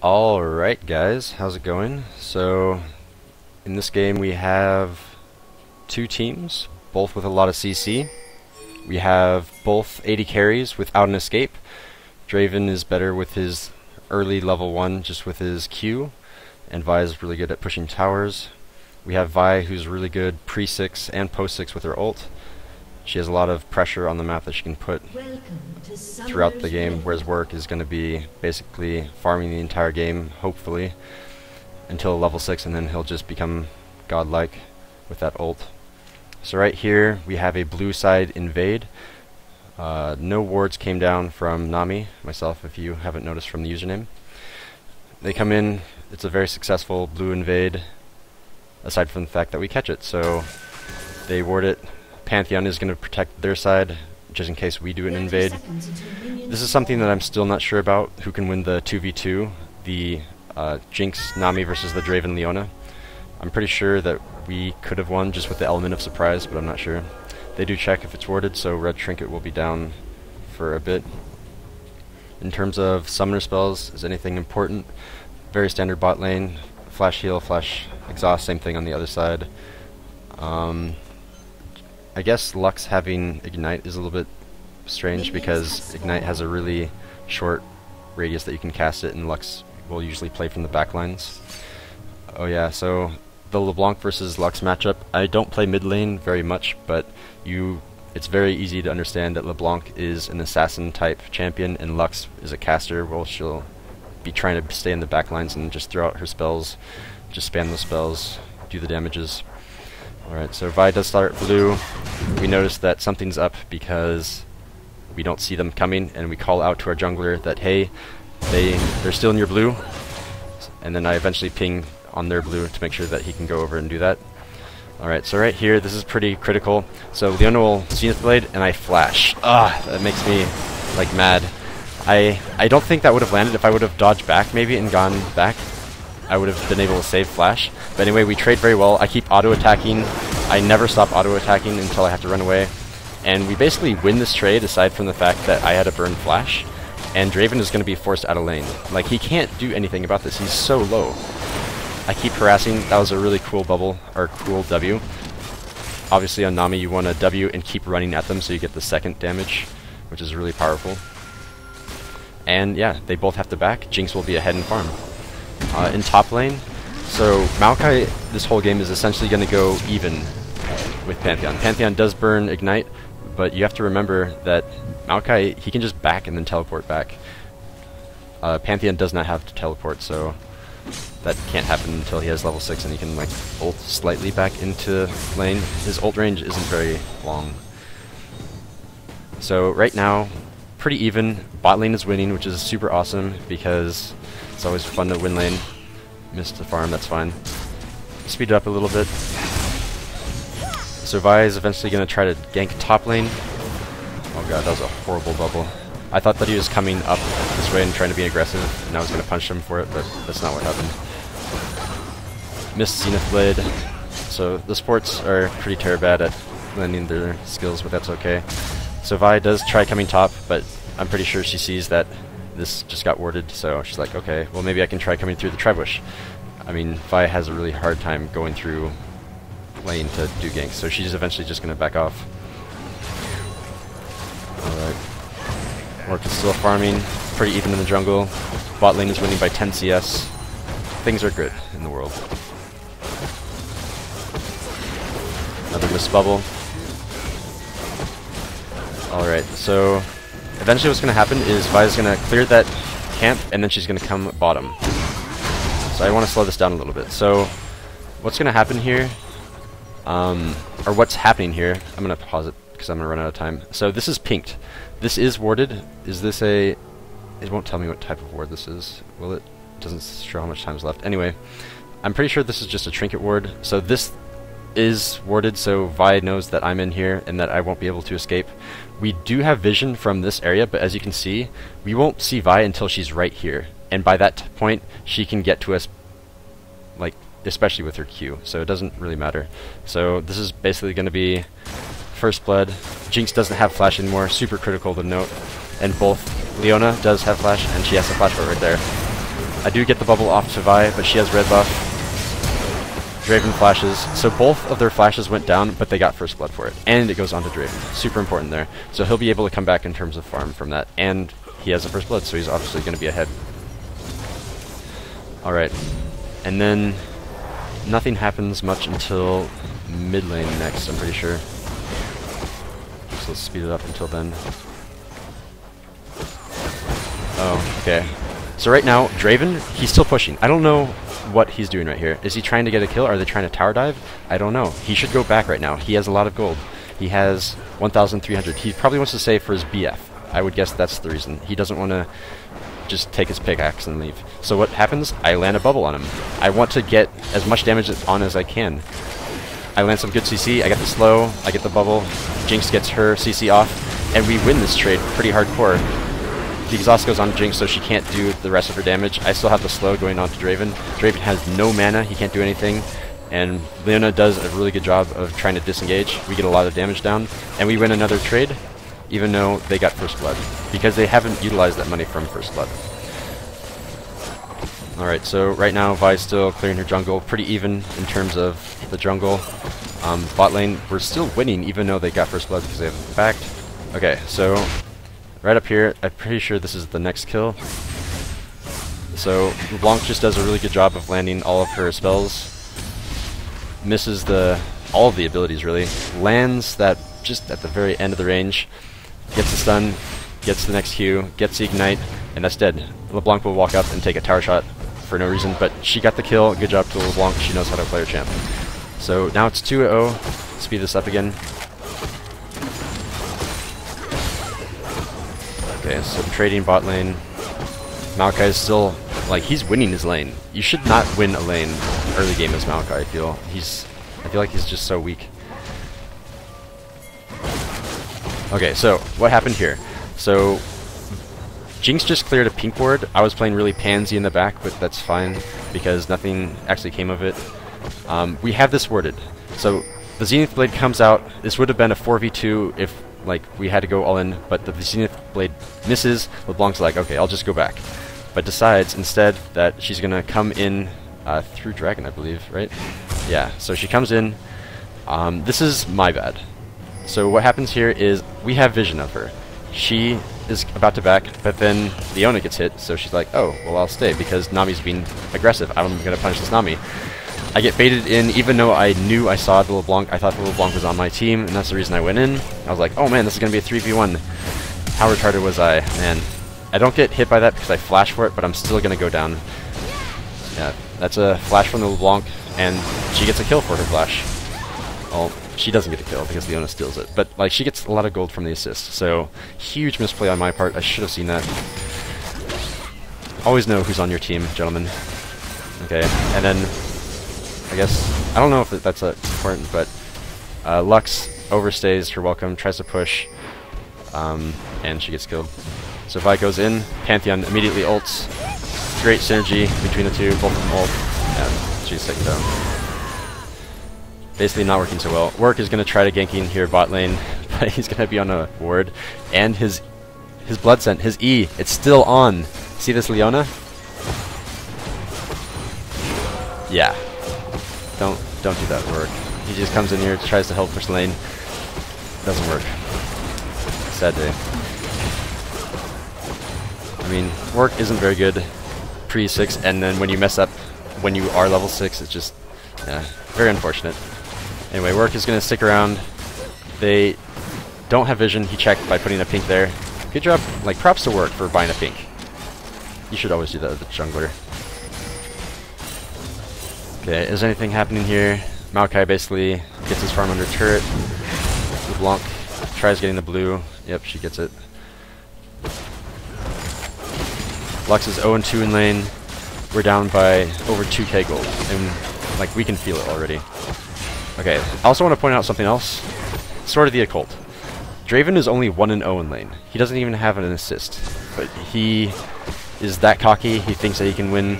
Alright guys, how's it going? So, in this game we have two teams, both with a lot of CC. We have both 80 carries without an escape. Draven is better with his early level 1, just with his Q, and Vi is really good at pushing towers. We have Vi, who's really good pre-6 and post-6 with her ult. She has a lot of pressure on the map that she can put throughout the game, whereas Work is going to be basically farming the entire game, hopefully, until level 6, and then he'll just become godlike with that ult. So right here, we have a blue side invade. No wards came down from Nami, myself, if you haven't noticed from the username. They come in, it's a very successful blue invade, aside from the fact that we catch it, so they ward it. Pantheon is going to protect their side, just in case we do an invade. This is something that I'm still not sure about, who can win the 2v2, the Jinx Nami versus the Draven Leona. I'm pretty sure that we could have won just with the element of surprise, but I'm not sure. They do check if it's warded, so Red Trinket will be down for a bit. In terms of summoner spells, is anything important? Very standard bot lane, flash heal, flash exhaust, same thing on the other side. I guess Lux having Ignite is a little bit strange because Ignite has a really short radius that you can cast it, and Lux will usually play from the backlines. Oh yeah, so the LeBlanc versus Lux matchup, I don't play mid lane very much, but it's very easy to understand that LeBlanc is an assassin type champion and Lux is a caster. Well, she'll be trying to stay in the backlines and just throw out her spells, just spam those spells, do the damages. Alright, so Vi does start blue. We notice that something's up because we don't see them coming, and we call out to our jungler that, hey, they're still in your blue, and then I eventually ping on their blue to make sure that he can go over and do that. Alright, so right here, this is pretty critical. So Leona will Zenith Blade, and I flash. That makes me, like, mad. I don't think that would have landed if I would have dodged back, maybe, and gone back. I would have been able to save flash. But anyway, we trade very well. I keep auto-attacking. I never stop auto-attacking until I have to run away. And we basically win this trade, aside from the fact that I had to burn flash. And Draven is going to be forced out of lane. Like, he can't do anything about this. He's so low. I keep harassing. That was a really cool bubble, or cool W. Obviously on Nami you want to W and keep running at them so you get the second damage, which is really powerful. And yeah, they both have to back. Jinx will be ahead in farm. In top lane, so Maokai this whole game is essentially going to go even with Pantheon. Pantheon does burn Ignite, but you have to remember that Maokai, he can just back and then teleport back. Pantheon does not have to teleport, so that can't happen until he has level 6 and he can like ult slightly back into lane. His ult range isn't very long. So right now, pretty even. Bot lane is winning, which is super awesome because it's always fun to win lane. Missed the farm, that's fine. Speed it up a little bit. So Vi is eventually going to try to gank top lane. Oh god, that was a horrible bubble. I thought that he was coming up this way and trying to be aggressive, and I was going to punch him for it, but that's not what happened. Missed Zenith Blade. So the supports are pretty bad at landing their skills, but that's okay. So Vi does try coming top, but I'm pretty sure she sees that this just got warded, so she's like, okay, well maybe I can try coming through the tribush. I mean, Vi has a really hard time going through lane to do ganks, so she's eventually just going to back off. Alright. Orc is still farming, pretty even in the jungle. Bot lane is winning by 10 CS. Things are good in the world. Another missed bubble. Alright, so eventually what's going to happen is Vi's going to clear that camp, and then she's going to come bottom. So I want to slow this down a little bit. So what's going to happen here, or what's happening here, I'm going to pause it because I'm going to run out of time. So this is pinked. This is warded. Is this a... It won't tell me what type of ward this is. Will it? It doesn't show how much time is left. Anyway, I'm pretty sure this is just a trinket ward. So this is warded, so Vi knows that I'm in here and that I won't be able to escape. We do have vision from this area, but as you can see, we won't see Vi until she's right here. And by that point, she can get to us, like, especially with her Q, so it doesn't really matter. So this is basically going to be first blood. Jinx doesn't have flash anymore, super critical to note. And both Leona does have flash, and she has a flash right there. I do get the bubble off to Vi, but she has red buff. Draven flashes. So both of their flashes went down, but they got first blood for it. And it goes on to Draven. Super important there. So he'll be able to come back in terms of farm from that. And he has a first blood, so he's obviously going to be ahead. Alright. And then nothing happens much until mid lane next, I'm pretty sure. So let's speed it up until then. Oh, okay. So right now, Draven, he's still pushing. I don't know what he's doing right here. Is he trying to get a kill? Are they trying to tower dive? I don't know. He should go back right now. He has a lot of gold. He has 1,300. He probably wants to save for his BF. I would guess that's the reason. He doesn't want to just take his pickaxe and leave. So what happens? I land a bubble on him. I want to get as much damage on as I can. I land some good CC, I get the slow, I get the bubble, Jinx gets her CC off, and we win this trade pretty hardcore. The exhaust goes on Jinx, so she can't do the rest of her damage. I still have the slow going on to Draven. Draven has no mana, he can't do anything, and Leona does a really good job of trying to disengage. We get a lot of damage down, and we win another trade, even though they got first blood, because they haven't utilized that money from first blood. Alright, so right now Vi's still clearing her jungle, pretty even in terms of the jungle. Bot lane, we're still winning even though they got first blood because they haven't backed. Okay, so right up here, I'm pretty sure this is the next kill. So LeBlanc just does a really good job of landing all of her spells. Misses all of the abilities really. Lands that just at the very end of the range. Gets the stun, gets the next Q, gets the ignite, and that's dead. LeBlanc will walk up and take a tower shot for no reason, but she got the kill. Good job to LeBlanc. She knows how to play her champ. So now it's 2-0. Speed this up again. Okay, so trading bot lane. Maokai is still, like, he's winning his lane. You should not win a lane early game as Maokai, I feel. I feel like he's just so weak. Okay, so what happened here? So Jinx just cleared a pink ward. I was playing really pansy in the back, but that's fine because nothing actually came of it. We have this warded. So the Zenith Blade comes out. This would have been a 4v2 if like we had to go all in, but the Zenith Blade misses. LeBlanc's like, okay, I'll just go back. But decides instead that she's going to come in through Dragon, I believe, right? Yeah, so she comes in. This is my bad. So what happens here is we have vision of her. She is about to back, but then Leona gets hit, so she's like, oh, well, I'll stay because Nami's being aggressive. I'm going to punish this Nami. I get baited in, even though I knew I saw the LeBlanc. I thought the LeBlanc was on my team, and that's the reason I went in. I was like, oh man, this is going to be a 3v1. How retarded was I? Man, I don't get hit by that because I flash for it, but I'm still going to go down. Yeah, that's a flash from the LeBlanc, and she gets a kill for her flash. Well, she doesn't get a kill because Leona steals it, but like she gets a lot of gold from the assist, so huge misplay on my part. I should have seen that. Always know who's on your team, gentlemen. Okay, and then I guess I don't know if that's important, but Lux overstays her welcome, tries to push, and she gets killed. So Vi goes in, Pantheon immediately ults. Great synergy between the two, both of them ult. Yeah, she's sick though. Basically not working so well. Work is going to try to gank in here bot lane, but he's going to be on a ward. And his blood scent, his E, it's still on. See this Leona? Yeah. Don't do that, Work. He just comes in here, tries to help push lane. Doesn't work. Sad day. I mean, Work isn't very good pre-6, and then when you mess up when you are level 6, it's just, yeah, very unfortunate. Anyway, Work is going to stick around. They don't have vision. He checked by putting a pink there. Good job. Like, props to Work for buying a pink. You should always do that with the jungler. Okay, is anything happening here? Maokai basically gets his farm under turret. LeBlanc tries getting the blue. Yep, she gets it. Lux is 0-2 in lane. We're down by over 2k gold. And, like, we can feel it already. Okay, I also want to point out something else. Sword of the Occult. Draven is only 1-0 in lane. He doesn't even have an assist. But he is that cocky, he thinks that he can win.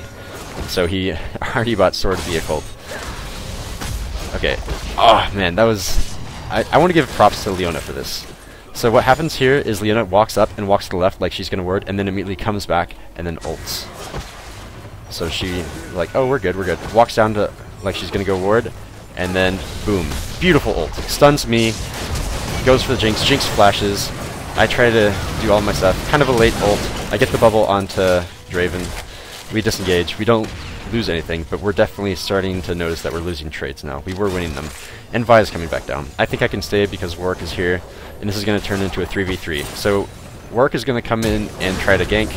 So he already bought Sword of the Occult. Okay. Oh, man, that was... I want to give props to Leona for this. So what happens here is Leona walks up and walks to the left like she's going to ward, and then immediately comes back and then ults. so she like, oh, we're good, we're good. Walks down to like she's gonna go ward, and then boom, beautiful ult, stuns me, goes for the jinx. Jinx flashes. I try to do all my stuff. Kind of a late ult. I get the bubble onto Draven. We disengage. We don't lose anything, but we're definitely starting to notice that we're losing trades now. We were winning them. And Vi is coming back down. I think I can stay because Warwick is here, and this is going to turn into a 3v3. So Warwick is going to come in and try to gank.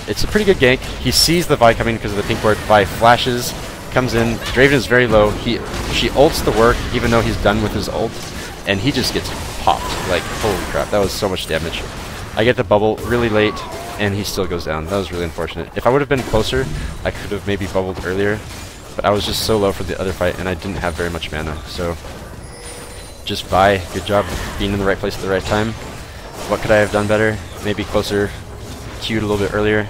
It's a pretty good gank. He sees the Vi coming because of the pink ward. Vi flashes, comes in. Draven is very low. She ults the Warwick even though he's done with his ult, and he just gets popped. Like, holy crap, that was so much damage. I get the bubble really late, and he still goes down. That was really unfortunate. If I would have been closer, I could have maybe bubbled earlier, but I was just so low for the other fight, and I didn't have very much mana, so just Vi, good job being in the right place at the right time. What could I have done better? Maybe closer, queued a little bit earlier.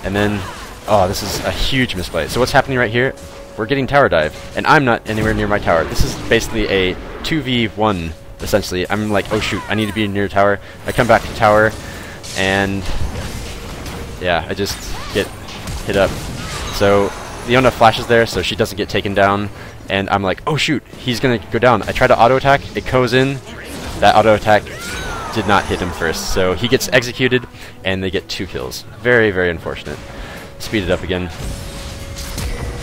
And then, oh, this is a huge misplay. So what's happening right here? We're getting tower dive, and I'm not anywhere near my tower. This is basically a 2v1, essentially. I'm like, oh shoot, I need to be near tower. I come back to tower, and yeah, I just get hit up. So Leona flashes there, so she doesn't get taken down, and I'm like, oh shoot, he's gonna go down. I try to auto attack, it goes in. That auto attack did not hit him first, so he gets executed, and they get 2 kills. Very, very unfortunate. Speed it up again.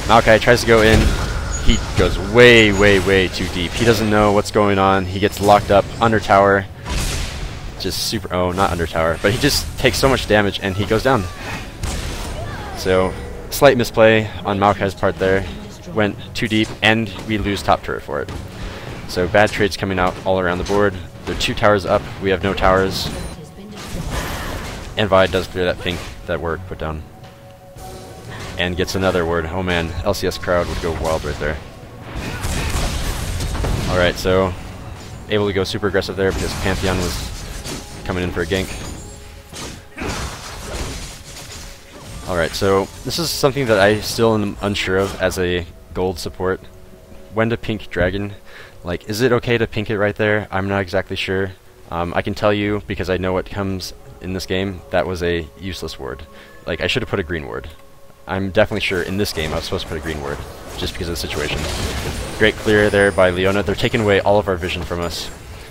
Maokai tries to go in. He goes way, way, way too deep. He doesn't know what's going on. He gets locked up under tower. Just super, oh, not under tower, but he just takes so much damage and he goes down. So, slight misplay on Maokai's part there. Went too deep, and we lose top turret for it. So bad trades coming out all around the board. There are 2 towers up. We have no towers. And Vi does clear that pink that Warwick put down. And gets another ward. Oh man, LCS crowd would go wild right there. Alright, so able to go super aggressive there because Pantheon was coming in for a gank. Alright, so this is something that I still am unsure of as a gold support. When to pink dragon. Like, is it okay to pink it right there? I'm not exactly sure. I can tell you, because I know what comes in this game, that was a useless ward. Like, I should have put a green ward. I'm definitely sure in this game I was supposed to put a green ward, just because of the situation. Great clear there by Leona. They're taking away all of our vision from us.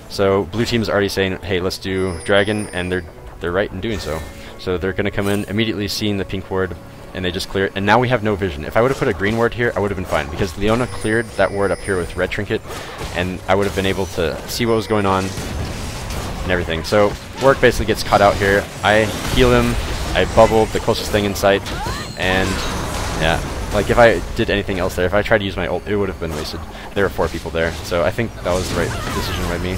So blue team is already saying, hey, let's do dragon, and they're right in doing so. So they're going to come in, immediately seeing the pink ward, and they just clear it, and now we have no vision. If I would have put a green ward here, I would have been fine, because Leona cleared that ward up here with red trinket, and I would have been able to see what was going on and everything. So Warwick basically gets caught out here. I heal him, I bubbled the closest thing in sight, and yeah, like if I did anything else there, if I tried to use my ult, it would have been wasted. There were 4 people there, so I think that was the right decision by me.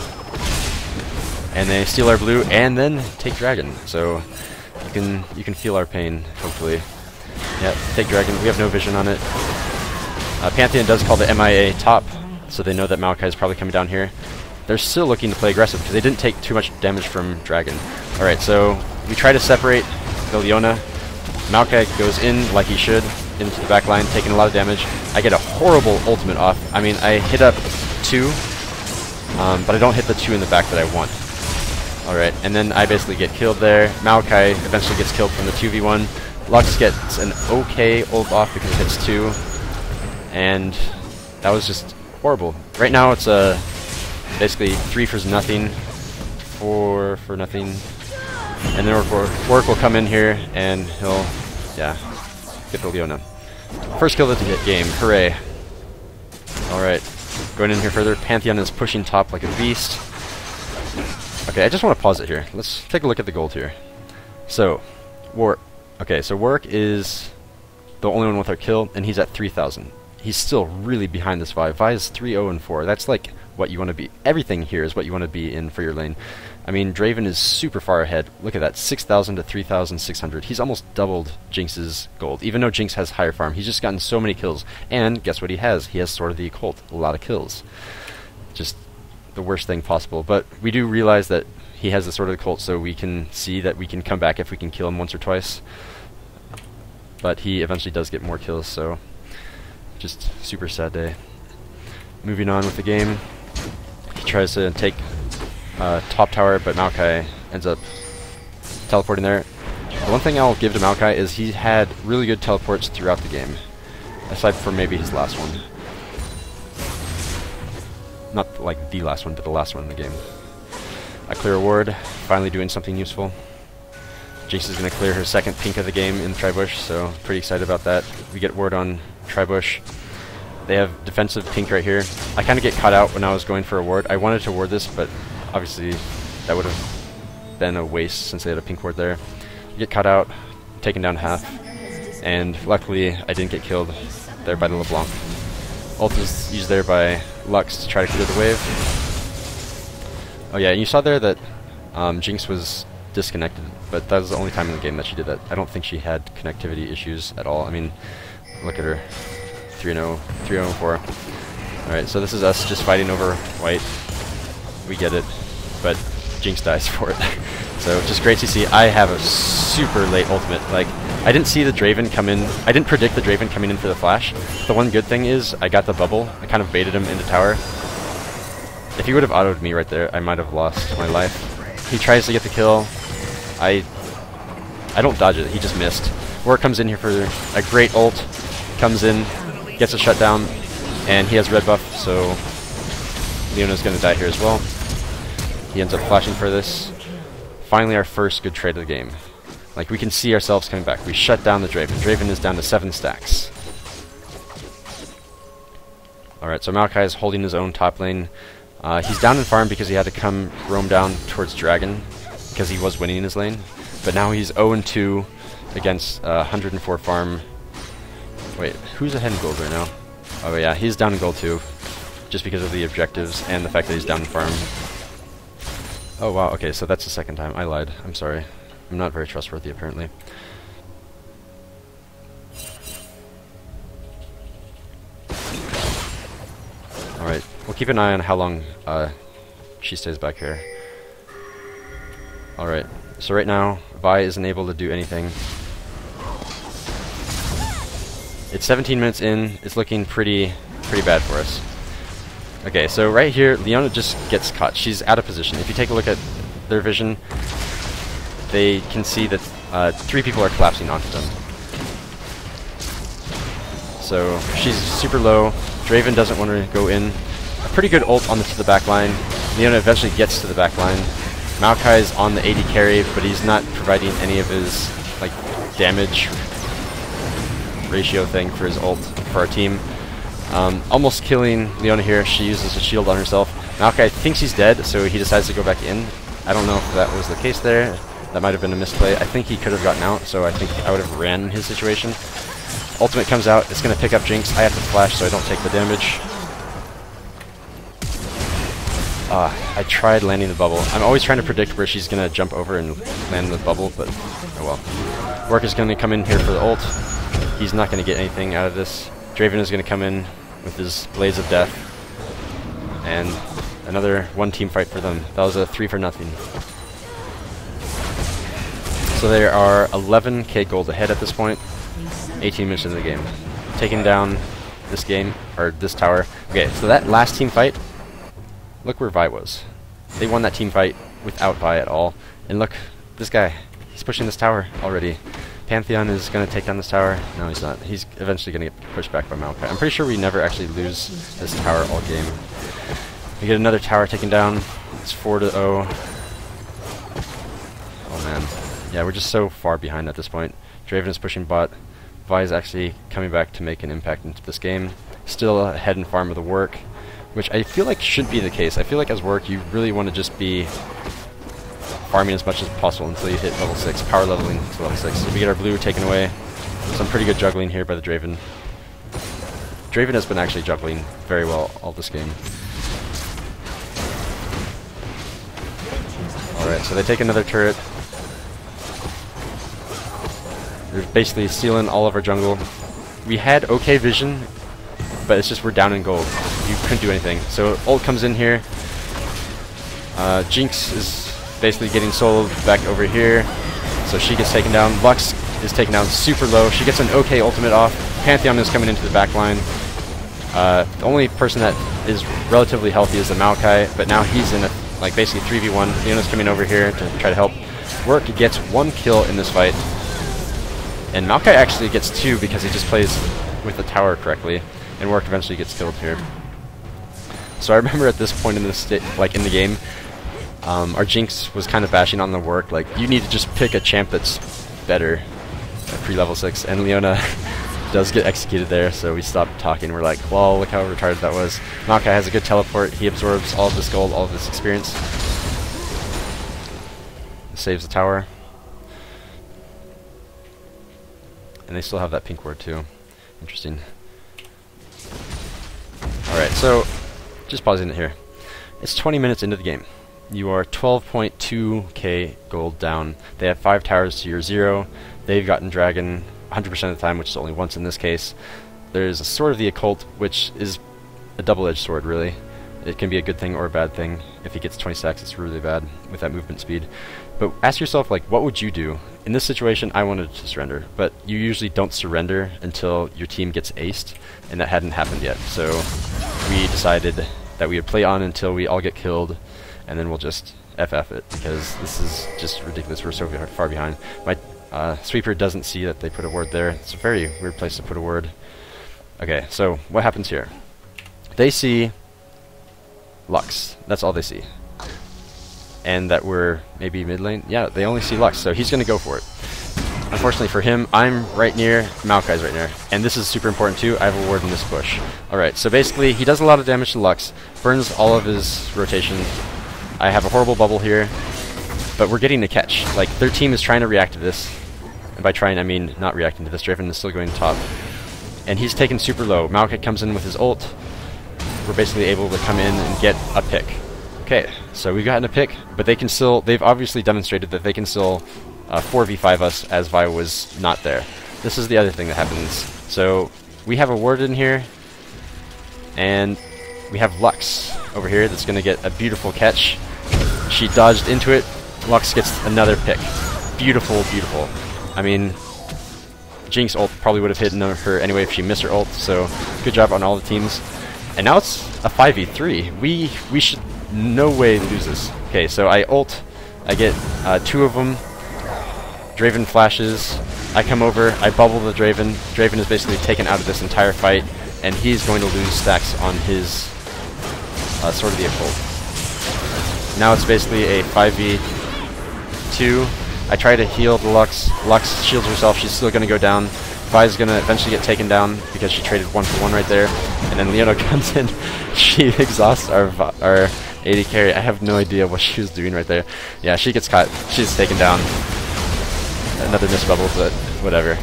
And they steal our blue, and then take dragon, so you can feel our pain, hopefully. Yeah, take dragon. We have no vision on it. Pantheon does call the MIA top, so they know that Maokai is probably coming down here. They're still looking to play aggressive because they didn't take too much damage from dragon. Alright, so we try to separate the Leona. Maokai goes in like he should, into the back line, taking a lot of damage. I get a horrible ultimate off. I mean, I hit up 2, but I don't hit the 2 in the back that I want. Alright, and then I basically get killed there. Maokai eventually gets killed from the 2v1. Lux gets an okay ult off because it hits 2, and that was just horrible. Right now it's basically 3 for nothing, 4 for nothing, and then Warwick will come in here and he'll, yeah, get the Leona. First kill of the game, hooray. Alright, going in here further, Pantheon is pushing top like a beast. Okay, I just want to pause it here. Let's take a look at the gold here. So, Warwick is the only one with our kill, and he's at 3,000. He's still really behind this Vi. Vi is 3-0 and 4. That's like what you want to be. Everything here is what you want to be in for your lane. I mean, Draven is super far ahead. Look at that, 6,000 to 3,600. He's almost doubled Jinx's gold. Even though Jinx has higher farm, he's just gotten so many kills. And guess what he has? He has Sword of the Occult. A lot of kills. Just the worst thing possible. But we do realize that he has the Sword of the Occult, so we can see that we can come back if we can kill him once or twice. But he eventually does get more kills, so just super sad day. Moving on with the game. He tries to take top tower, but Maokai ends up teleporting there. The one thing I'll give to Maokai is he had really good teleports throughout the game. Aside from maybe his last one. Not like the last one, but the last one in the game. A clear ward, finally doing something useful. Jinx is going to clear her second pink of the game in Tribush, so pretty excited about that. We get ward on Tribush. They have defensive pink right here. I kind of get caught out when I was going for a ward. I wanted to ward this, but obviously that would have been a waste since they had a pink ward there. Get caught out, taken down half, and luckily I didn't get killed there by the LeBlanc. Ult is used there by Lux to try to clear the wave. Oh yeah, and you saw there that Jinx was disconnected, but that was the only time in the game that she did that. I don't think she had connectivity issues at all. I mean, look at her. 3-0, 3-0-4. Alright, so this is us just fighting over white. We get it, but Jinx dies for it. So just great to see. I have a super late ultimate. Like, I didn't see the Draven come in. I didn't predict the Draven coming in for the flash. The one good thing is I got the bubble. I kind of baited him into tower. If he would have autoed me right there, I might have lost my life. He tries to get the kill. I don't dodge it. He just missed. War comes in here for a great ult. Comes in, gets a shutdown, and he has red buff, so Leona's going to die here as well. He ends up flashing for this. Finally our first good trade of the game. Like, we can see ourselves coming back. We shut down the Draven. Draven is down to 7 stacks. Alright, so Maokai is holding his own top lane. He's down in farm because he had to come roam down towards Dragon, because he was winning in his lane. But now he's 0-2 against 104 farm. Wait, who's ahead in gold right now? Oh yeah, he's down in gold too, just because of the objectives and the fact that he's down in farm. Oh wow, okay, so that's the second time. I lied. I'm sorry. I'm not very trustworthy, apparently. Alright, we'll keep an eye on how long she stays back here. Alright, so right now, Vi isn't able to do anything. It's 17 minutes in. It's looking pretty bad for us. Okay, so right here, Leona just gets caught. She's out of position. If you take a look at their vision, they can see that 3 people are collapsing onto them. So she's super low. Draven doesn't want to go in. A pretty good ult on to the back line. Leona eventually gets to the back line. Maokai's on the 80 carry, but he's not providing any of his like damage ratio thing for his ult for our team. Almost killing Leona here. She uses a shield on herself. Maokai thinks he's dead, so he decides to go back in. I don't know if that was the case there. That might have been a misplay. I think he could have gotten out, so I think I would have ran in his situation. Ultimate comes out. It's going to pick up Jinx. I have to flash so I don't take the damage. I tried landing the bubble. I'm always trying to predict where she's going to jump over and land the bubble, but oh well. Work is going to come in here for the ult. He's not going to get anything out of this. Draven is going to come in with his Blades of Death. And another one team fight for them. That was a 3-0. So they are 11k gold ahead at this point. 18 minutes into the game. Taking down this game, or this tower. Okay, so that last team fight, look where Vi was. They won that team fight without Vi at all. And look, this guy, he's pushing this tower already. Pantheon is going to take down this tower. No, he's not. He's eventually going to get pushed back by Maokai. I'm pretty sure we never actually lose this tower all game. We get another tower taken down. It's 4-0. Oh man. Yeah, we're just so far behind at this point. Draven is pushing bot. Vi is actually coming back to make an impact into this game. Still ahead in farm of the work, which I feel like should be the case. I feel like as work, you really want to just be farming as much as possible until you hit level 6, power leveling to level 6. So we get our blue taken away. Some pretty good juggling here by the Draven. Draven has been actually juggling very well all this game. Alright, so they take another turret. They're basically sealing all of our jungle. We had okay vision, but it's just we're down in gold. You couldn't do anything. So ult comes in here. Jinx is basically getting soloed back over here, so she gets taken down. Lux is taken down super low. She gets an okay ultimate off. Pantheon is coming into the back line. The only person that is relatively healthy is the Maokai, but now he's in a like basically 3v1. Leona's coming over here to try to help. Work gets 1 kill in this fight. And Maokai actually gets 2 because he just plays with the tower correctly, and Warwick eventually gets killed here. So I remember at this point in the game, our Jinx was kind of bashing on the Warwick, like, you need to just pick a champ that's better at pre-level 6, and Leona does get executed there, so we stopped talking. We're like, well, look how retarded that was. Maokai has a good teleport, he absorbs all of this gold, all of this experience. Saves the tower. And they still have that pink ward too. Interesting. Alright, so just pausing it here. It's 20 minutes into the game. You are 12.2k gold down. They have 5 towers to your 0. They've gotten dragon 100% of the time, which is only once in this case. There's a Sword of the Occult, which is a double-edged sword, really. It can be a good thing or a bad thing. If he gets 20 stacks, it's really bad with that movement speed. But ask yourself, like, what would you do? In this situation, I wanted to surrender, but you usually don't surrender until your team gets aced, and that hadn't happened yet. So we decided that we would play on until we all get killed, and then we'll just FF it, because this is just ridiculous. We're so far behind. My sweeper doesn't see that they put a ward there. It's a very weird place to put a ward. Okay, so what happens here? They see Lux. That's all they see. And that we're maybe mid lane. Yeah, they only see Lux, so he's going to go for it. Unfortunately for him, I'm right near, Maokai's right near. And this is super important too, I have a ward in this bush. Alright, so basically he does a lot of damage to Lux, burns all of his rotation. I have a horrible bubble here, but we're getting a catch. Like, their team is trying to react to this. And by trying, I mean not reacting to this. Draven is still going top. And he's taken super low. Maokai comes in with his ult. We're basically able to come in and get a pick. Okay, so we've gotten a pick, but they can still, they've obviously demonstrated that they can still 4v5 us as Vi was not there. This is the other thing that happens. So we have a ward in here, and we have Lux over here that's going to get a beautiful catch. She dodged into it. Lux gets another pick. Beautiful, beautiful. I mean, Jinx ult probably would have hit her anyway if she missed her ult, so good job on all the teams. And now it's a 5v3. We should no way lose this. Okay, so I ult. I get 2 of them. Draven flashes. I come over. I bubble the Draven. Draven is basically taken out of this entire fight, and he's going to lose stacks on his Sword of the Occult. Now it's basically a 5v2. I try to heal the Lux. Lux shields herself. She's still going to go down. Vi's going to eventually get taken down because she traded 1-for-1 right there. And then Leona comes in. She exhausts our AD carry. I have no idea what she was doing right there. Yeah, she gets caught. She's taken down. Another missed bubble, but whatever.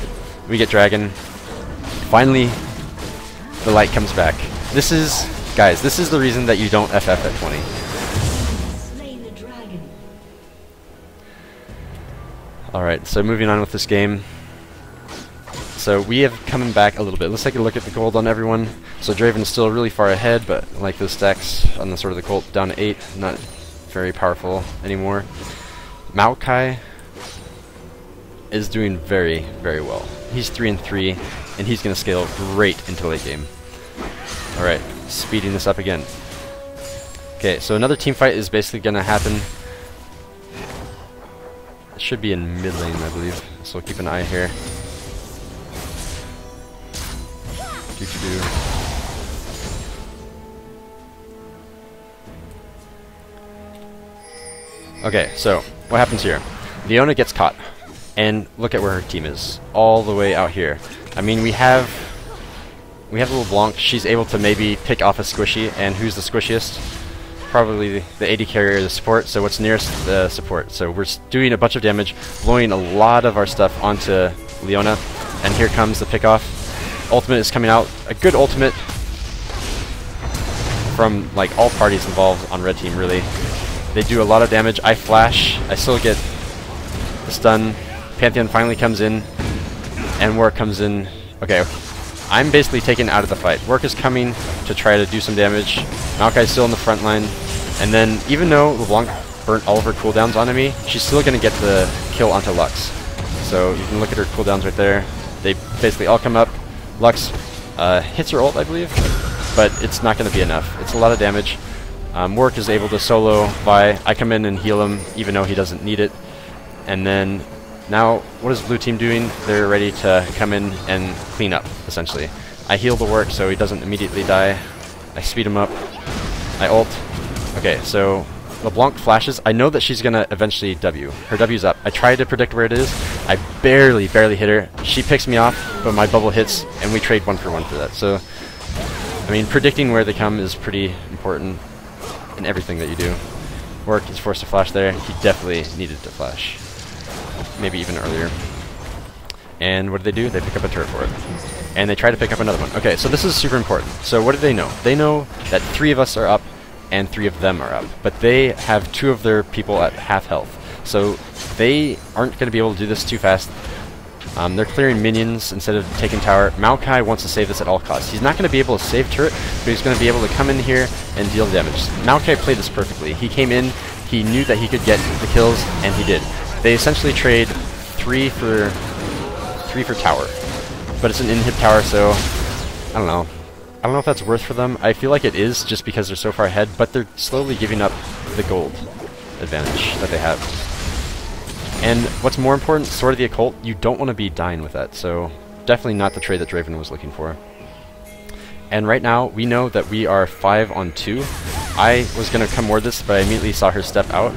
We get dragon. Finally, the light comes back. This is, guys, this is the reason that you don't FF at 20. Alright, so moving on with this game. So we have coming back a little bit. Let's take a look at the gold on everyone. So Draven is still really far ahead, but like those stacks on the Sword of the Occult, down to 8, not very powerful anymore. Maokai is doing very, very well. He's 3-3, and he's going to scale great into late game. Alright, speeding this up again. Okay, so another team fight is basically going to happen. It should be in mid lane, I believe, so we'll keep an eye here. Okay, so what happens here? Leona gets caught, and look at where her team is, all the way out here. I mean, we have little Blanc. She's able to maybe pick off a squishy, and who's the squishiest? Probably the AD carrier or the support. So what's nearest the support? So we're doing a bunch of damage, blowing a lot of our stuff onto Leona, and here comes the pick off. Ultimate is coming out. A good ultimate from like all parties involved on red team, really. They do a lot of damage. I flash. I still get the stun. Pantheon finally comes in, and Warwick comes in. Okay, I'm basically taken out of the fight. Warwick is coming to try to do some damage. Maokai's still in the front line, and then even though LeBlanc burnt all of her cooldowns onto me, she's still going to get the kill onto Lux. So you can look at her cooldowns right there. They basically all come up. Lux hits her ult, I believe, but it's not going to be enough. It's a lot of damage. Warwick is able to solo Vi. I come in and heal him, even though he doesn't need it. And then Now, what is blue team doing? They're ready to come in and clean up, essentially. I heal the work so he doesn't immediately die. I speed him up. I ult. Okay, so LeBlanc flashes. I know that she's going to eventually W. Her W's up. I try to predict where it is. I barely hit her. She picks me off, but my bubble hits, and we trade 1-for-1 for that. So, I mean, predicting where they come is pretty important in everything that you do. Work is forced to flash there. He definitely needed to flash. Maybe even earlier. And what do? They pick up a turret for it. And they try to pick up another one. Okay, so this is super important. So what do they know? They know that 3 of us are up and 3 of them are up. But they have 2 of their people at half health. So they aren't going to be able to do this too fast. They're clearing minions instead of taking tower. Maokai wants to save this at all costs. He's not going to be able to save turret, but he's going to be able to come in here and deal damage. Maokai played this perfectly. He came in, he knew that he could get the kills, and he did. They essentially trade 3 for tower. But it's an inhib tower, so I don't know. I don't know if that's worth for them. I feel like it is just because they're so far ahead, but they're slowly giving up the gold advantage that they have. And what's more important, Sword of the Occult, you don't want to be dying with that, so definitely not the trade that Draven was looking for. And right now, we know that we are 5 on 2. I was going to come more this, but I immediately saw her step out,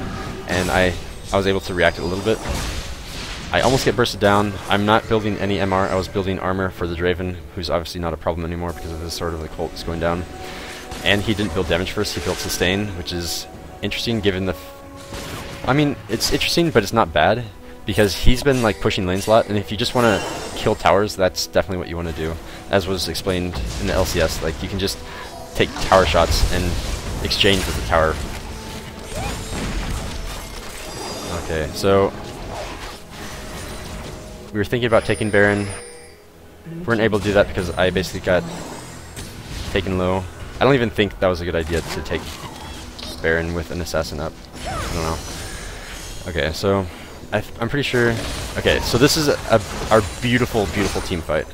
and I was able to react a little bit. I almost get bursted down. I'm not building any MR, I was building armor for the Draven, who's obviously not a problem anymore because of his Sword of the Occult is going down. And he didn't build damage first, he built sustain, which is interesting given the... I mean, it's interesting, but it's not bad, because he's been like pushing lanes a lot, and if you just want to kill towers, that's definitely what you want to do. As was explained in the LCS, like you can just take tower shots and exchange with the tower. Okay, so we were thinking about taking Baron. We weren't able to do that because I basically got taken low. I don't even think that was a good idea to take Baron with an assassin up. I don't know. Okay, so I'm pretty sure... Okay, so this is our beautiful, beautiful team fight.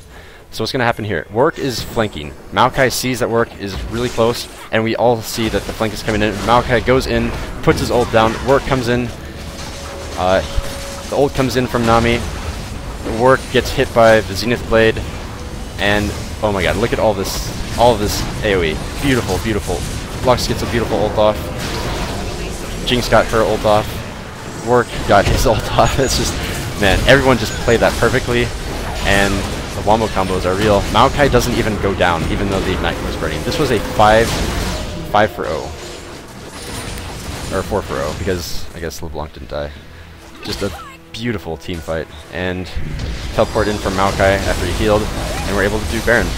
So what's going to happen here? Warwick is flanking. Maokai sees that Warwick is really close, and we all see that the flank is coming in. Maokai goes in, puts his ult down. Warwick comes in. The ult comes in from Nami. Warwick gets hit by the Zenith Blade, and oh my god, look at all this AoE. Beautiful, beautiful. Lux gets a beautiful ult off. Jinx got her ult off. Warwick got his ult off. It's just, man, everyone just played that perfectly, and the wombo combos are real. Maokai doesn't even go down, even though the Ignite was burning. This was a 5-for-0. Or 4-for-0, because I guess LeBlanc didn't die. Just a beautiful team fight, and teleport in from Maokai after he healed, and we're able to do Baron.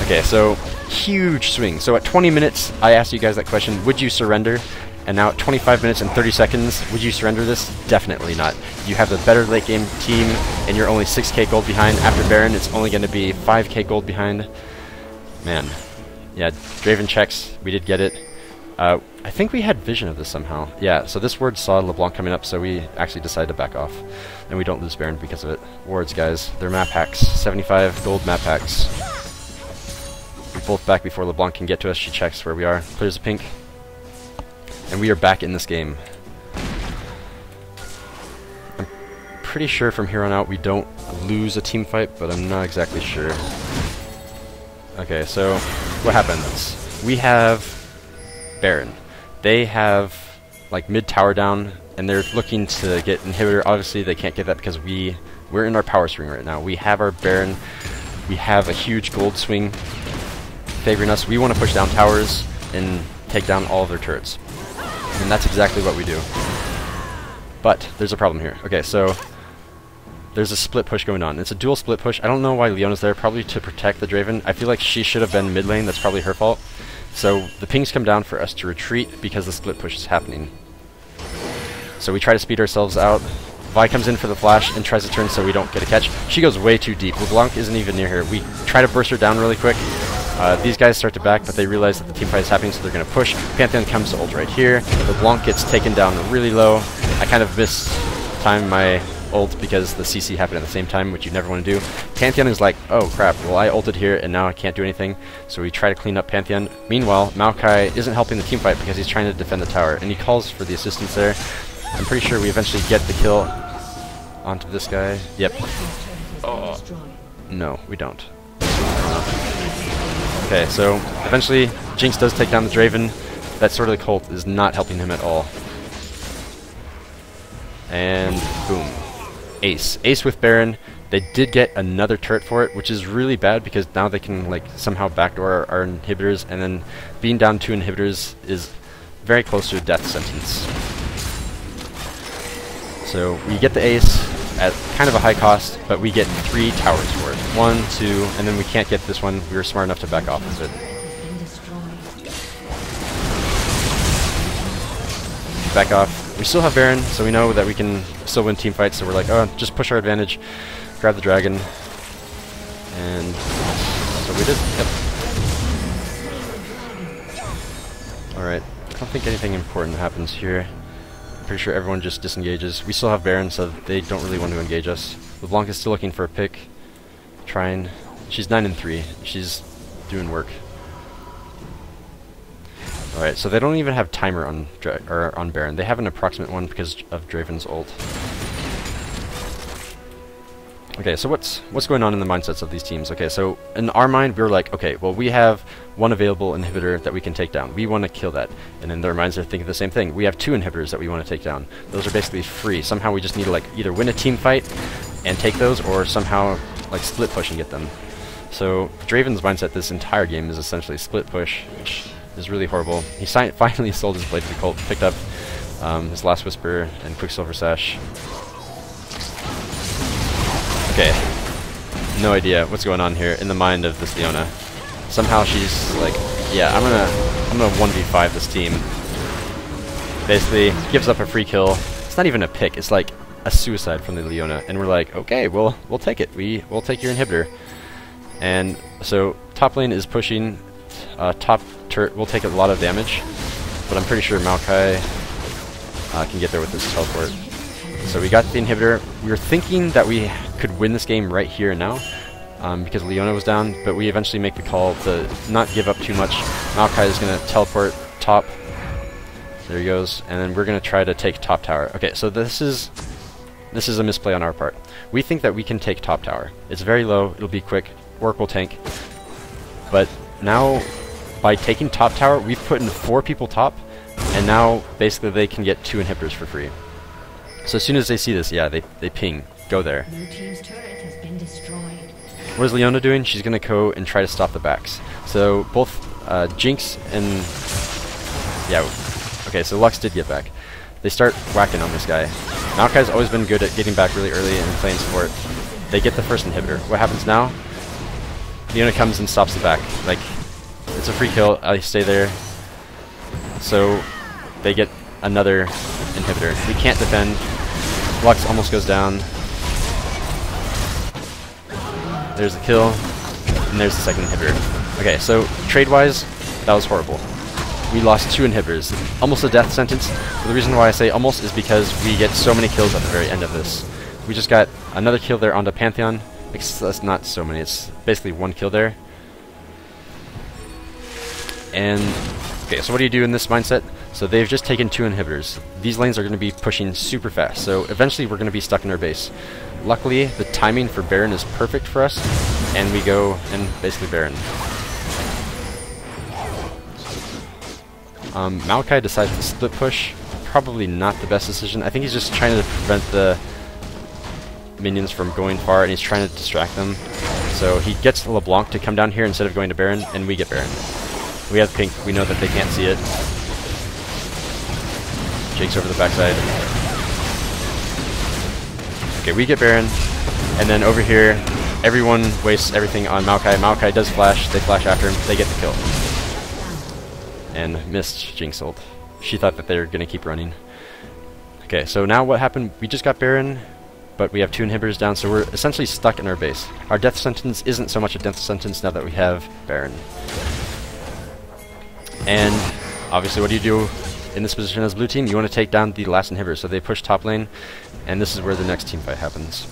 Okay, so huge swing. So at 20 minutes, I asked you guys that question, would you surrender? And now at 25 minutes and 30 seconds, would you surrender this? Definitely not. You have the better late game team, and you're only 6k gold behind. After Baron, it's only going to be 5k gold behind. Man. Yeah, Draven checks. We did get it. I think we had vision of this somehow. Yeah, so this ward saw LeBlanc coming up, so we actually decided to back off. And we don't lose Baron because of it. Wards, guys. They're map hacks. 75 gold map hacks. We're both back before LeBlanc can get to us. She checks where we are. Clears the pink. And we are back in this game. I'm pretty sure from here on out we don't lose a team fight, but I'm not exactly sure. Okay, so what happens? We have Baron. They have like mid tower down, and they're looking to get inhibitor. Obviously they can't get that because we're in our power swing right now. We have our Baron. We have a huge gold swing favoring us. We want to push down towers and take down all of their turrets. And that's exactly what we do. But there's a problem here. Okay, so there's a split push going on. It's a dual split push. I don't know why Leona's there, probably to protect the Draven. I feel like she should have been mid lane. That's probably her fault. So the pings come down for us to retreat because the split push is happening. So we try to speed ourselves out. Vi comes in for the flash and tries to turn so we don't get a catch. She goes way too deep. LeBlanc isn't even near her. We try to burst her down really quick. These guys start to back, but they realize that the team fight is happening, so they're going to push. Pantheon comes to ult right here. LeBlanc gets taken down really low. I kind of mistimed my ult because the CC happened at the same time, which you never want to do. Pantheon is like, oh crap, well I ulted here and now I can't do anything. So we try to clean up Pantheon. Meanwhile, Maokai isn't helping the team fight because he's trying to defend the tower, and he calls for the assistance there. I'm pretty sure we eventually get the kill. onto this guy. Yep. Oh. No, we don't. Okay, so eventually Jinx does take down the Draven. That Sword of the Cult is not helping him at all. And boom. Ace. Ace with Baron. They did get another turret for it, which is really bad because now they can like somehow backdoor our inhibitors, and then being down 2 inhibitors is very close to a death sentence. So we get the ace at kind of a high cost, but we get 3 towers for it. 1, 2, and then we can't get this one. We were smart enough to back off of it. Back off. We still have Baron, so we know that we can still win team fights, so we're like, oh, just push our advantage, grab the dragon, and so we did. Yep. Alright, I don't think anything important happens here. Pretty sure everyone just disengages. We still have Baron, so they don't really want to engage us. LeBlanc is still looking for a pick. Trying. She's 9 and 3. She's doing work. Alright, so they don't even have timer on on Baron. They have an approximate one because of Draven's ult. Okay, so what's going on in the mindsets of these teams? Okay, so in our mind, we were like, okay, well, we have 1 available inhibitor that we can take down. We want to kill that. And in their minds, they're thinking the same thing. We have 2 inhibitors that we want to take down. Those are basically free. Somehow we just need to like either win a team fight and take those, or somehow like split push and get them. So Draven's mindset this entire game is essentially split push, which is really horrible. He finally sold his blade to the cult, picked up his last whisper and Quicksilver Sash. Okay, no idea what's going on here in the mind of this Leona. Somehow she's like, yeah, I'm gonna 1v5 this team. Basically, gives up a free kill. It's not even a pick. It's like a suicide from the Leona, and we're like, okay, we'll take it. We'll take your inhibitor. And so top lane is pushing. Top turret will take a lot of damage, but I'm pretty sure Maokai can get there with his teleport. So we got the inhibitor. We were thinking that we could win this game right here and now because Leona was down, but we eventually make the call to not give up too much. Maokai is going to teleport top. There he goes. And then we're going to try to take top tower. Okay, so this is a misplay on our part. We think that we can take top tower. It's very low. It'll be quick. Orc will tank. But now, by taking top tower, we've put in 4 people top, and now basically they can get 2 inhibitors for free. So as soon as they see this, yeah, they ping. Go there. Blue team's turret has been destroyed. What is Leona doing? She's going to go and try to stop the backs. So both Jinx and... yeah, okay, so Lux did get back. They start whacking on this guy. Maokai's always been good at getting back really early and playing support. They get the first inhibitor. What happens now? Leona comes and stops the back. Like, it's a free kill. I stay there. So they get another inhibitor. We can't defend. Lux almost goes down. There's the kill. And there's the second inhibitor. Okay, so trade-wise, that was horrible. We lost 2 inhibitors. Almost a death sentence. But the reason why I say almost is because we get so many kills at the very end of this. We just got another kill there onto Pantheon. That's not so many. It's basically 1 kill there. And okay, so what do you do in this mindset? So they've just taken 2 inhibitors. These lanes are going to be pushing super fast. So eventually we're going to be stuck in our base. Luckily, the timing for Baron is perfect for us, and we go and basically Baron. Maokai decides to split push. Probably not the best decision. I think he's just trying to prevent the minions from going far, and he's trying to distract them. So he gets LeBlanc to come down here instead of going to Baron, and we get Baron. We have pink. We know that they can't see it. Jake's over the backside. Okay, we get Baron, and then over here, everyone wastes everything on Maokai. Maokai does flash. They flash after him. They get the kill. And missed Jinx ult. She thought that they were going to keep running. Okay, so now what happened? We just got Baron, but we have 2 inhibitors down, so we're essentially stuck in our base. Our death sentence isn't so much a death sentence now that we have Baron. And obviously, what do you do in this position as blue team? You want to take down the last inhibitor, so they push top lane, and this is where the next team fight happens.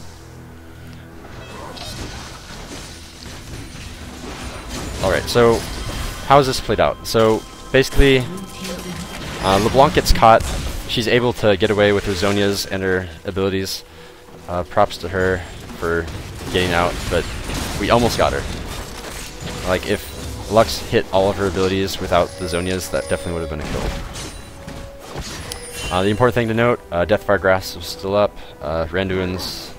Alright, so how is this played out? So basically, LeBlanc gets caught. She's able to get away with her Zonias and her abilities. Props to her for getting out, but we almost got her. Like, if Lux hit all of her abilities without the Zonias, that definitely would have been a kill. The important thing to note, Deathfire Grasp was still up. Randuin's,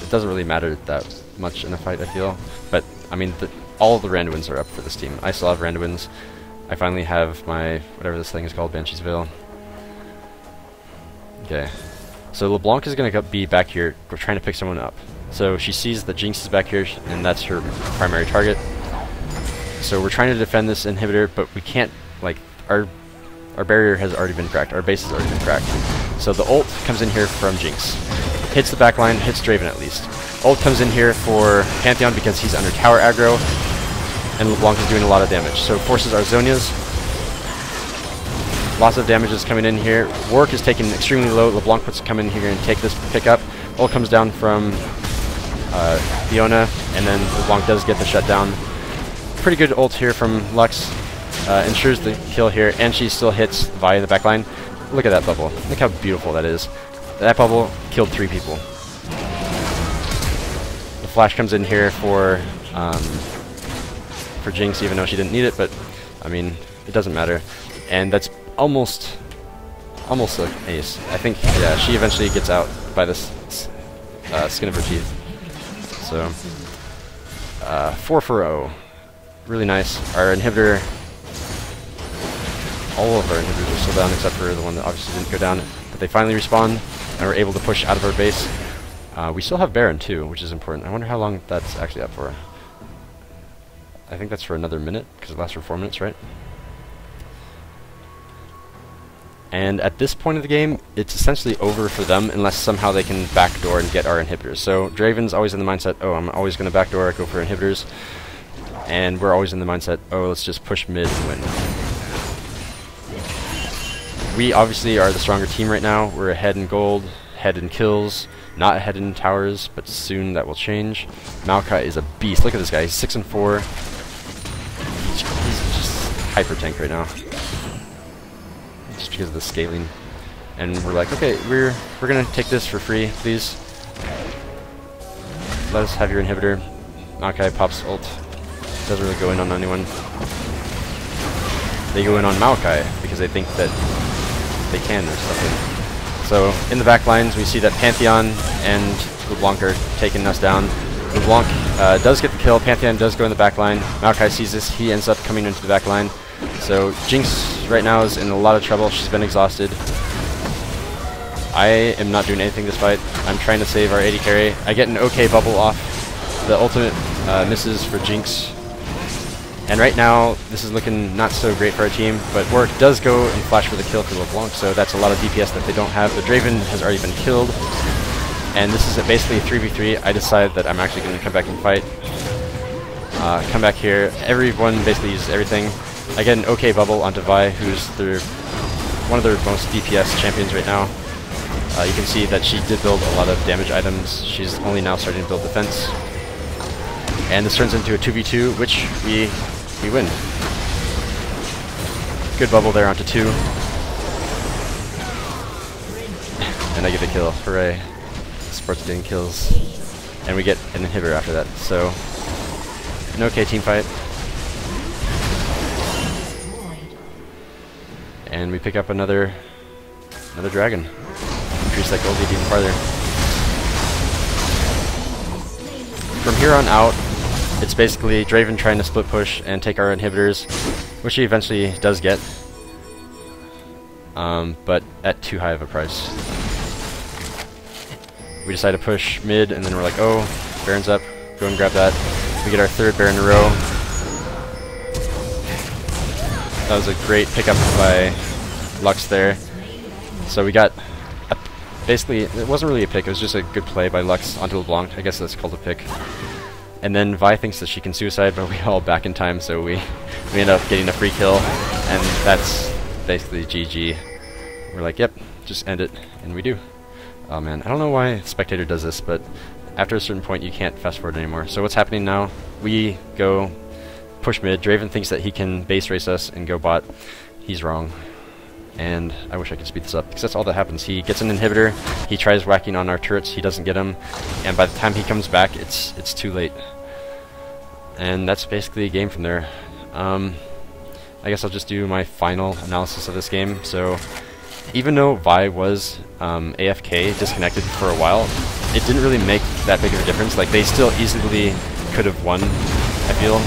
it doesn't really matter that much in a fight, I feel. But, I mean, all of the Randuins are up for this team. I still have Randuins. I finally have my, whatever this thing is called, Banshee's Veil. Okay. So LeBlanc is going to be back here. We're trying to pick someone up. So she sees that Jinx is back here, and that's her primary target. So we're trying to defend this inhibitor, but we can't, like, our barrier has already been cracked. Our base has already been cracked. So the ult comes in here from Jinx. Hits the backline, hits Draven at least. Ult comes in here for Pantheon because he's under tower aggro, and LeBlanc is doing a lot of damage. So it forces our Zonias. Lots of damage is coming in here. Warwick is taken extremely low. LeBlanc puts to come in here and take this pick up. Ult comes down from Fiona, and then LeBlanc does get the shutdown. Pretty good ult here from Lux. Ensures the kill here, and she still hits Vi in the backline. Look at that bubble. Look how beautiful that is. That bubble killed 3 people. The flash comes in here for Jinx, even though she didn't need it, but I mean, it doesn't matter. And that's almost an ace. I think, yeah, she eventually gets out by this skin of her teeth. So, 4 for 0. Really nice. Our inhibitor, all of our inhibitors are still down except for the one that obviously didn't go down. But they finally respawn, and we're able to push out of our base. We still have Baron too, which is important. I wonder how long that's actually up for. I think that's for another minute, because it lasts for 4 minutes, right? And at this point of the game, it's essentially over for them unless somehow they can backdoor and get our inhibitors. So Draven's always in the mindset, oh, I'm always going to backdoor, go for inhibitors. And we're always in the mindset, oh, let's just push mid and win. We obviously are the stronger team right now. We're ahead in gold, ahead in kills, not ahead in towers, but soon that will change. Maokai is a beast. Look at this guy. He's 6 and 4. He's just hyper tank right now. Just because of the scaling. And we're like, okay, we're gonna take this for free, please. Let us have your inhibitor. Maokai pops ult. Doesn't really go in on anyone. They go in on Maokai because they think that they can or something. So in the back lines we see that Pantheon and LeBlanc are taking us down. LeBlanc does get the kill. Pantheon does go in the back line. Maokai sees this. He ends up coming into the back line. So Jinx right now is in a lot of trouble. She's been exhausted. I am not doing anything this fight. I'm trying to save our AD carry. I get an okay bubble off. The ultimate misses for Jinx. And right now, this is looking not so great for our team, but Warwick does go and flash for the kill for LeBlanc, so that's a lot of DPS that they don't have. The Draven has already been killed, and this is basically a 3v3. I decide that I'm actually going to come back and fight. Come back here. Everyone basically uses everything. I get an okay bubble onto Vi, who's one of their most DPS champions right now. You can see that she did build a lot of damage items. She's only now starting to build defense. And this turns into a 2v2, which we win. Good bubble there onto 2. And I get the kill. Hooray. Sports getting kills. And we get an inhibitor after that. So, an okay team fight. And we pick up another dragon. Increase that gold lead even farther. From here on out, it's basically Draven trying to split push and take our inhibitors, which he eventually does get, but at too high of a price. We decide to push mid, and then we're like, oh, Baron's up, go and grab that. We get our 3rd Baron in a row. That was a great pickup by Lux there. So we got, basically, it wasn't really a pick, it was just a good play by Lux onto LeBlanc. I guess that's called a pick. And then Vi thinks that she can suicide, but we all back in time, so we end up getting a free kill, and that's basically GG. We're like, yep, just end it, and we do. Oh man, I don't know why Spectator does this, but after a certain point you can't fast forward anymore. So what's happening now? We go push mid. Draven thinks that he can base race us and go bot. He's wrong. and I wish I could speed this up, because that's all that happens. He gets an inhibitor, he tries whacking on our turrets, he doesn't get him, and by the time he comes back, it's too late. And that's basically a game from there. I guess I'll just do my final analysis of this game. So, even though Vi was AFK, disconnected for a while, it didn't really make that big of a difference. Like, they still easily could have won, I feel.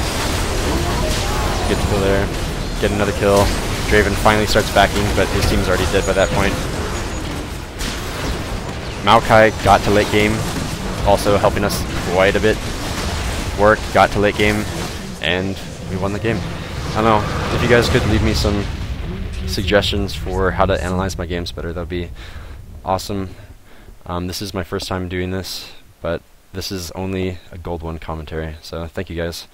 Good kill there. Get another kill. Draven finally starts backing, but his team's already dead by that point. Maokai got to late game, also helping us quite a bit. Work got to late game, and we won the game. I don't know, if you guys could leave me some suggestions for how to analyze my games better, that would be awesome. This is my first time doing this, but this is only a Gold 1 commentary, so thank you guys.